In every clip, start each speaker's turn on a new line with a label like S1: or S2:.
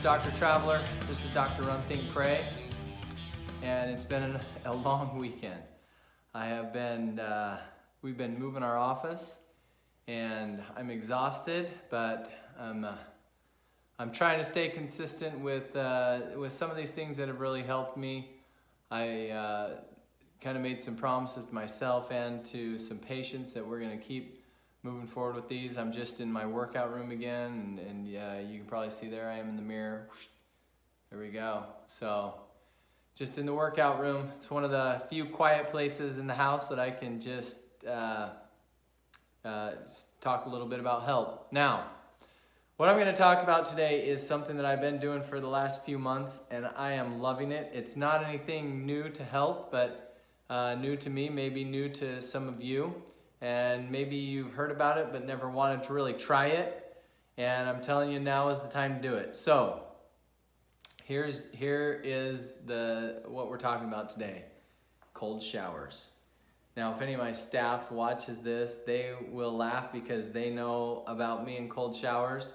S1: Dr. Traveler. This is Dr. Run, Think, Pray. And it's been a long weekend. We've been moving our office and I'm exhausted, but I'm trying to stay consistent with some of these things that have really helped me. I kind of made some promises to myself and to some patients that we're going to keep moving forward with these. I'm just in my workout room again, and you can probably see there I am in the mirror. There we go. So just in the workout room. It's one of the few quiet places in the house that I can just talk a little bit about health. Now, what I'm going to talk about today is something that I've been doing for the last few months, and I am loving it. It's not anything new to health, but new to me, maybe new to some of you. And maybe you've heard about it but never wanted to really try it. And I'm telling you, now is the time to do it. So here is what we're talking about today: cold showers. Now, if any of my staff watches this, they will laugh because they know about me and cold showers.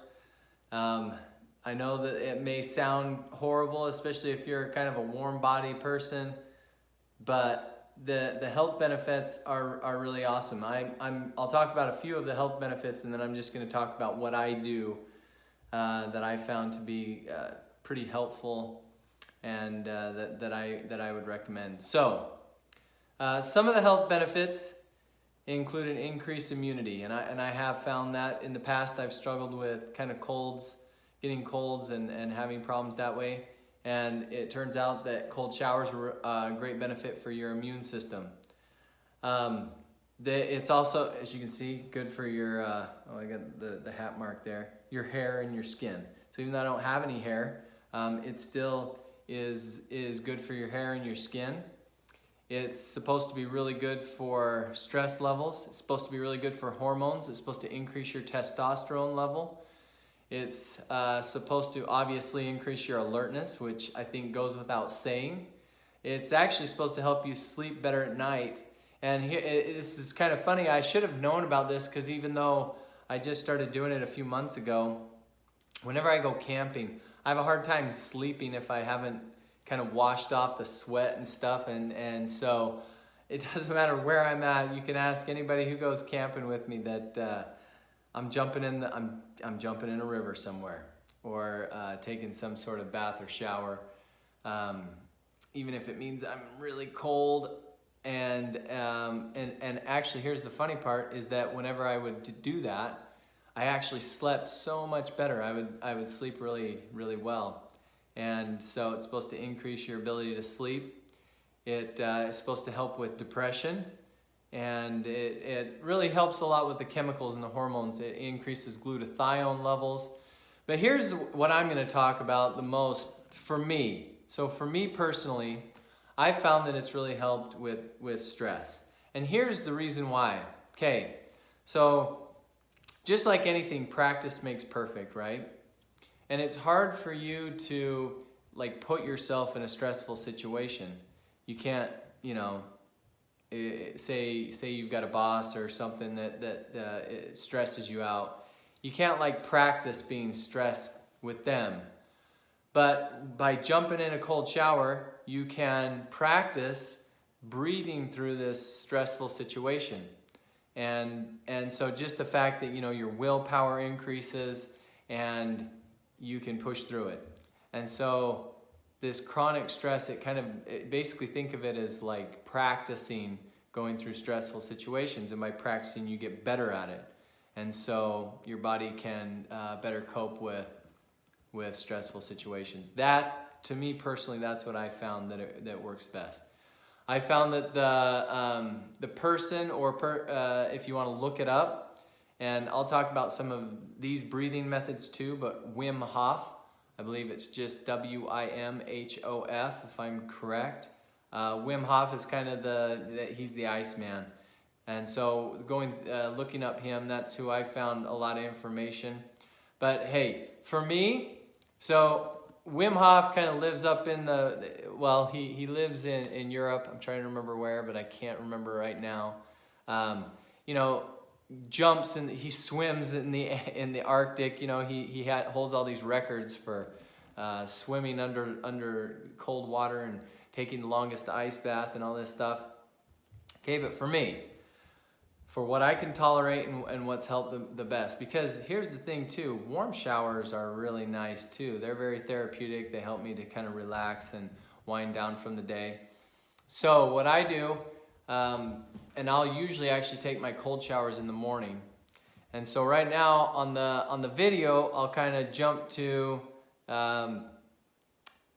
S1: I know that it may sound horrible, especially if you're kind of a warm body person, but the health benefits are really awesome. I'll talk about a few of the health benefits, and then I'm just going to talk about what I do that I found to be pretty helpful and that I would recommend. So some of the health benefits include an increased immunity, and I have found that in the past. I've struggled with kind of getting colds and having problems that way. And it turns out that cold showers were a great benefit for your immune system. It's also, as you can see, good for your, I got the hat mark there, your hair and your skin. So even though I don't have any hair, it still is good for your hair and your skin. It's supposed to be really good for stress levels. It's supposed to be really good for hormones. It's supposed to increase your testosterone level. It's supposed to obviously increase your alertness, which I think goes without saying. It's actually supposed to help you sleep better at night. And this is kind of funny. I should have known about this because even though I just started doing it a few months ago, whenever I go camping, I have a hard time sleeping if I haven't kind of washed off the sweat and stuff. And so it doesn't matter where I'm at. You can ask anybody who goes camping with me that I'm jumping in a river somewhere, or taking some sort of bath or shower, even if it means I'm really cold. And actually, here's the funny part: is that whenever I would do that, I actually slept so much better. I would sleep really, really well. And so it's supposed to increase your ability to sleep. It is supposed to help with depression. And it really helps a lot with the chemicals and the hormones. It increases glutathione levels. But here's what I'm going to talk about the most for me. So for me personally, I found that it's really helped with stress. And here's the reason why. Okay, so just like anything, practice makes perfect, right? And it's hard for you to like put yourself in a stressful situation. You can't, say you've got a boss or something that it stresses you out. You can't like practice being stressed with them. But by jumping in a cold shower, you can practice breathing through this stressful situation. And so just the fact that your willpower increases and you can push through it. And so this chronic stress, basically think of it as like practicing going through stressful situations, and by practicing you get better at it. And so your body can better cope with stressful situations. That, to me personally, that's what I found that works best. I found that the person, if you want to look it up, and I'll talk about some of these breathing methods too, but Wim Hof, I believe it's just Wimhof, if I'm correct. Wim Hof is kind of he's the Iceman. And so looking up him, that's who I found a lot of information. But hey, for me, so Wim Hof kind of lives up in he lives in Europe. I'm trying to remember where, but I can't remember right now. Jumps and he swims in the Arctic. He holds all these records for swimming under cold water and taking the longest ice bath and all this stuff. Okay, but for me, for what I can tolerate and what's helped the best, because here's the thing too, warm showers are really nice too. They're very therapeutic. They help me to kind of relax and wind down from the day. So what I do, and I'll usually actually take my cold showers in the morning. And so right now on the video, I'll kind of jump to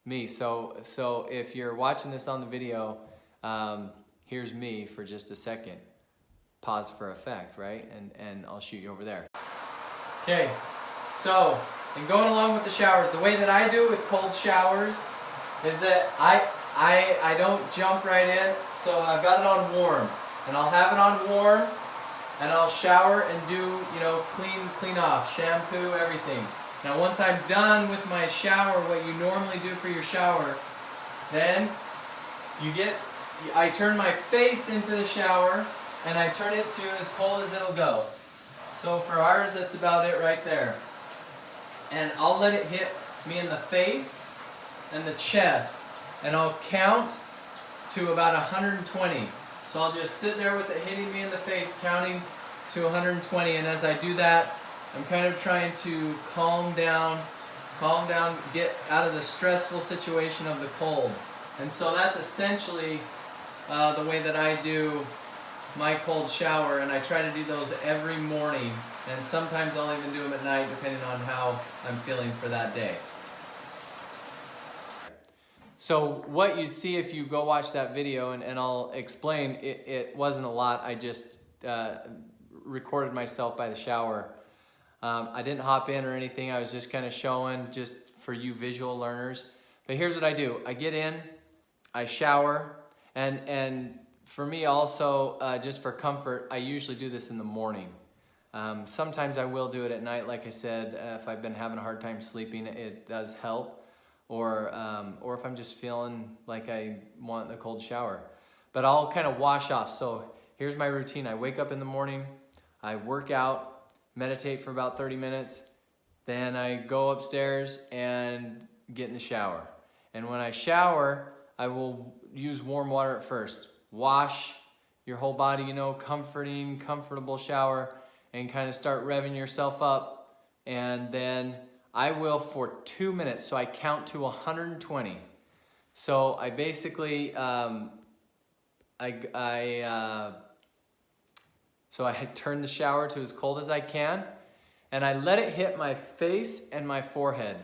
S1: me. So if you're watching this on the video, here's me for just a second. Pause for effect, right? And I'll shoot you over there. Okay, so in going along with the showers, the way that I do with cold showers is that I don't jump right in. So I've got it on warm, and I'll have it on warm, and I'll shower and do, you know, clean off, shampoo, everything. Now once I'm done with my shower, what you normally do for your shower, then I turn my face into the shower, and I turn it to as cold as it'll go. So for ours, that's about it right there. And I'll let it hit me in the face and the chest, and I'll count to about 120. So I'll just sit there with it hitting me in the face, counting to 120, and as I do that, I'm kind of trying to calm down, get out of the stressful situation of the cold. And so that's essentially the way that I do my cold shower, and I try to do those every morning, and sometimes I'll even do them at night depending on how I'm feeling for that day. So what you see if you go watch that video, and I'll explain, it wasn't a lot. I just recorded myself by the shower. I didn't hop in or anything. I was just kind of showing just for you visual learners. But here's what I do. I get in, I shower, and for me also, just for comfort, I usually do this in the morning. Sometimes I will do it at night, like I said, if I've been having a hard time sleeping, it does help. Or if I'm just feeling like I want the cold shower. But I'll kind of wash off. So here's my routine. I wake up in the morning, I work out, meditate for about 30 minutes, then I go upstairs and get in the shower. And when I shower, I will use warm water at first. Wash your whole body, you know, comfortable shower, and kind of start revving yourself up. And then I will for 2 minutes, so I count to 120. So I basically, so I turn the shower to as cold as I can, and I let it hit my face and my forehead.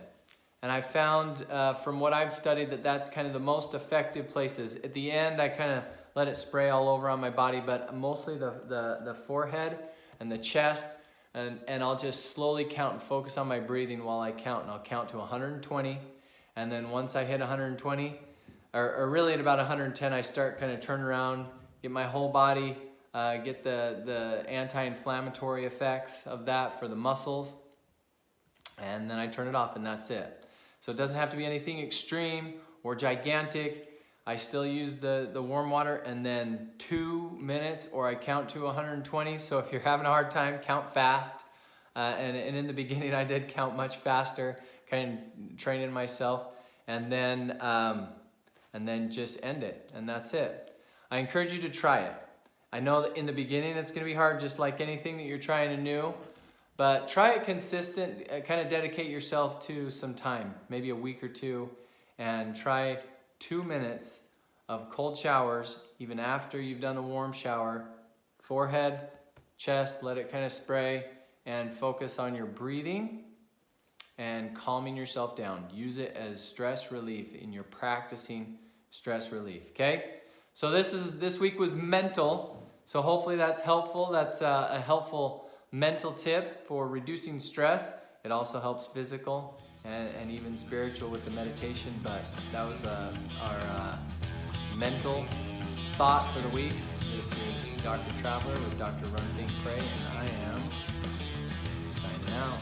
S1: And I found from what I've studied that that's kind of the most effective places. At the end, I kind of let it spray all over on my body, but mostly the forehead and the chest. And I'll just slowly count and focus on my breathing while I count. And I'll count to 120. And then once I hit 120, or really at about 110, I start kind of turn around, get my whole body, get the anti-inflammatory effects of that for the muscles. And then I turn it off, and that's it. So it doesn't have to be anything extreme or gigantic. I still use the warm water, and then 2 minutes, or I count to 120. So if you're having a hard time, count fast. And in the beginning, I did count much faster, kind of training myself, and then just end it, and that's it. I encourage you to try it. I know that in the beginning it's going to be hard, just like anything that you're trying anew, but try it consistent. Kind of dedicate yourself to some time, maybe a week or two, and try 2 minutes of cold showers, even after you've done a warm shower. Forehead, chest, let it kind of spray, and focus on your breathing and calming yourself down. Use it as stress relief in your practicing stress relief, okay? So this week was mental, so hopefully that's helpful. That's a helpful mental tip for reducing stress. It also helps physical and even spiritual with the meditation, but that was our mental thought for the week. This is Dr. Traveler with Dr. Run, Think, Pray, and I am signing out.